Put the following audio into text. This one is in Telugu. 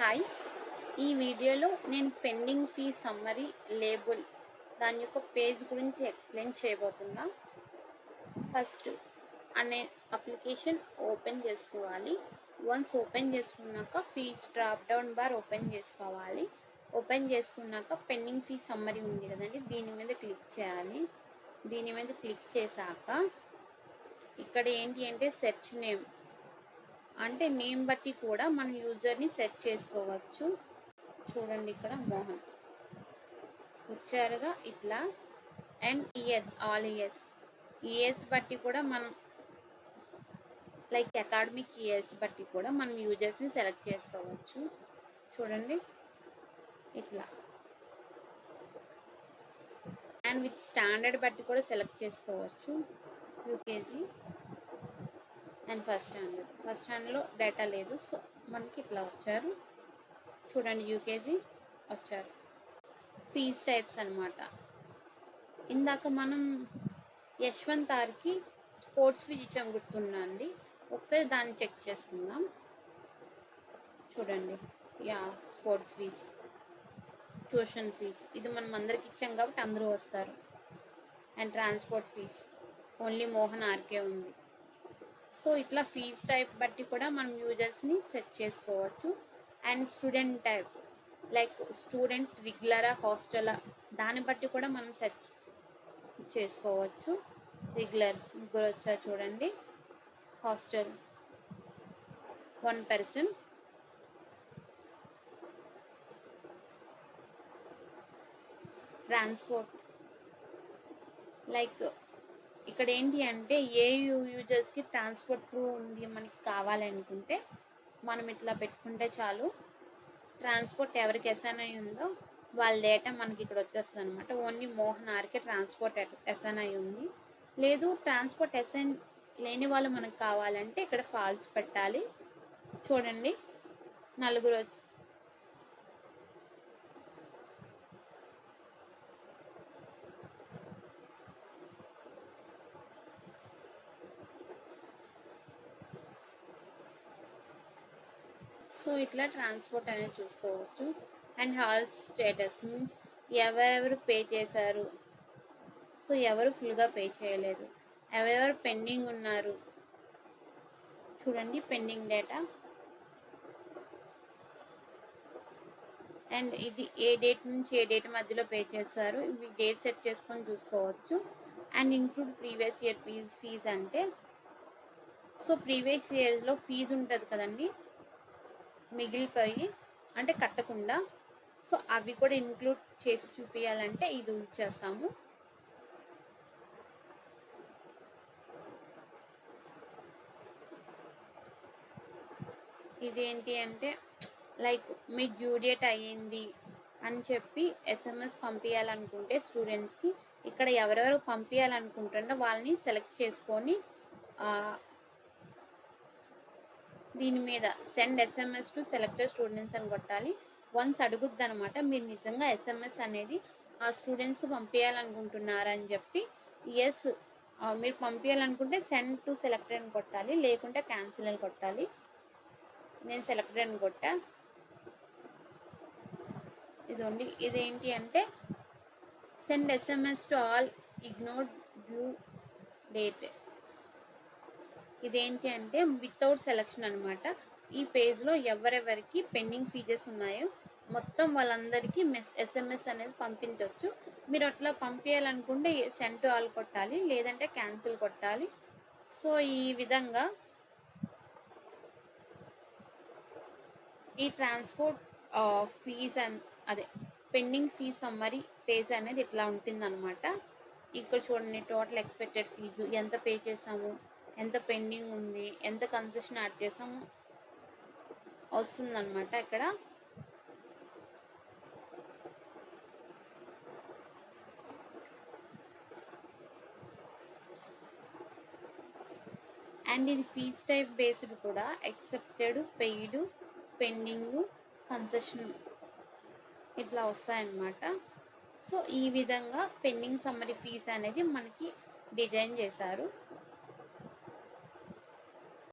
హాయ్. ఈ వీడియోలో నేను పెండింగ్ ఫీ సమ్మరీ లేబుల్ దాని యొక్క పేజ్ గురించి ఎక్స్ప్లెయిన్ చేయబోతున్నా. ఫస్ట్ అనే అప్లికేషన్ ఓపెన్ చేసుకోవాలి. వన్స్ ఓపెన్ చేసుకున్నాక fees drop down bar open చేసుకోవాలి. ఓపెన్ చేసుకున్నాక పెండింగ్ ఫీ సమ్మరీ ఉంది కదండి, దీని మీద క్లిక్ చేయాలి. దీని మీద క్లిక్ చేశాక ఇక్కడ ఏంటి అంటే సెర్చ్ నేమ్, అంటే నేమ్ బట్టి కూడా మనం యూజర్ని సెట్ చేసుకోవచ్చు. చూడండి ఇక్కడ మోహన్ వచ్చారుగా ఇట్లా. అండ్ ఇయర్స్, ఆల్ ఇయర్స్ బట్టి కూడా మనం లైక్ అకాడమిక్ ఇయర్స్ బట్టి కూడా మనం యూజర్స్ని సెలెక్ట్ చేసుకోవచ్చు. చూడండి ఇట్లా. అండ్ విత్ స్టాండర్డ్ బట్టి కూడా సెలెక్ట్ చేసుకోవచ్చు. యూకేజీ అండ్ ఫస్ట్ స్టాండర్డ్లో డేటా లేదు, సో మనకి ఇట్లా వచ్చారు. చూడండి యూకేజీ వచ్చారు. ఫీజ్ టైప్స్ అనమాట. ఇందాక మనం యశ్వంత్ ఆర్కి స్పోర్ట్స్ ఫీజ్ ఇచ్చాం గుర్తున్నా అండి, ఒకసారి దాన్ని చెక్ చేసుకుందాం. చూడండి, స్పోర్ట్స్ ఫీజ్, ట్యూషన్ ఫీజ్ ఇది మనం అందరికి ఇచ్చాం కాబట్టి అందరూ వస్తారు. And transport fees only Mohan RK ఉంది. సో ఇట్లా ఫీజ్ టైప్ బట్టి కూడా మనం యూజర్స్ని సెట్ చేసుకోవచ్చు. And student type, like student రెగ్యులరా హాస్టలా, దాన్ని బట్టి కూడా మనం సెర్చ్ చేసుకోవచ్చు. రెగ్యులర్ ముగ్గురు వచ్చారు చూడండి, హాస్టల్ 1 person, ట్రాన్స్పోర్ట్ లైక్ ఇక్కడ ఏంటి అంటే ఏ యూజర్స్కి ట్రాన్స్పోర్ట్ త్రూ ఉంది మనకి కావాలనుకుంటే మనం ఇట్లా పెట్టుకుంటే చాలు. ట్రాన్స్పోర్ట్ ఎవరికి అసైన్ అయి ఉందో వాళ్ళ డేటా మనకి ఇక్కడ వచ్చేస్తుంది అనమాట. Only Mohan RK transport assign అయి ఉంది. లేదు ట్రాన్స్పోర్ట్ అసైన్ లేని వాళ్ళు మనకు కావాలంటే ఇక్కడ ఫాల్స్ పెట్టాలి. చూడండి నలుగురు. సో ఇట్లా ట్రాన్స్పోర్ట్ అనేది చూసుకోవచ్చు. అండ్ హాల్ స్టేటస్ మీన్స్ ఎవరెవరు పే చేశారు, సో ఎవరు ఫుల్గా పే చేయలేదు, ఎవరెవరు పెండింగ్ ఉన్నారు. చూడండి పెండింగ్ డేటా. అండ్ ఇది ఏ డేట్ నుంచి ఏ డేట్ మధ్యలో పే చేశారు, ఇవి డేట్ సెట్ చేసుకొని చూసుకోవచ్చు. And include previous year fees అంటే, సో ప్రీవియస్ ఇయర్లో ఫీజు ఉంటుంది కదండి మిగిలిపోయి, అంటే కట్టకుండా, సో అవి కూడా ఇంక్లూడ్ చేసి చూపించాలంటే ఇది యూజ్ చేస్తాము. ఇదేంటి అంటే లైక్ మీ డ్యూ డేట్ అయ్యింది అని చెప్పి ఎస్ఎంఎస్ పంపించాలనుకుంటే స్టూడెంట్స్కి ఇక్కడ ఎవరెవరు పంపించాలనుకుంటుందో వాళ్ళని సెలెక్ట్ చేసుకొని దీని మీద send SMS to selected students అని కొట్టాలి. వన్స్ అడుగుద్ది అనమాట మీరు నిజంగా ఎస్ఎంఎస్ అనేది ఆ స్టూడెంట్స్కి పంపించాలనుకుంటున్నారని చెప్పి. ఎస్ మీరు పంపించాలనుకుంటే సెండ్ టు సెలెక్టెడ్ అని కొట్టాలి, లేకుంటే క్యాన్సిల్ అని కొట్టాలి. నేను సెలెక్టెడ్ అని కొట్టా. ఇదండి, ఇదేంటి అంటే send SMS to all ignored due date. ఇదేంటి అంటే వితౌట్ సెలెక్షన్ అనమాట. ఈ పేజ్లో ఎవరెవరికి పెండింగ్ ఫీజెస్ ఉన్నాయో మొత్తం వాళ్ళందరికీ ఎస్ఎంఎస్ అనేది పంపించవచ్చు. మీరు అట్లా పంపించాలనుకుంటే సెండ్ టు ఆల్ కొట్టాలి, లేదంటే క్యాన్సిల్ కొట్టాలి. సో ఈ విధంగా ఈ ట్రాన్స్పోర్ట్ ఫీజ్ అదే పెండింగ్ ఫీజ్ సమ్మరీ పేజ్ అనేది ఇట్లా ఉంటుందన్నమాట. ఇక్కడ చూడండి టోటల్ ఎక్స్పెక్టెడ్ ఫీజు, ఎంత పే చేసాము, ఎంత పెండింగ్ ఉంది, ఎంత కన్సెషన్ యాడ్ చేసాము వస్తుందన్నమాట ఇక్కడ. అండ్ ఇది ఫీజ్ టైప్ బేస్డ్ కూడా, ఎక్సెప్టెడ్, పెయిడ్, పెండింగ్, కన్సెషన్ ఇట్లా వస్తాయన్నమాట. సో ఈ విధంగా పెండింగ్ సమ్మరీ ఫీజ్ అనేది మనకి డిజైన్ చేశారు.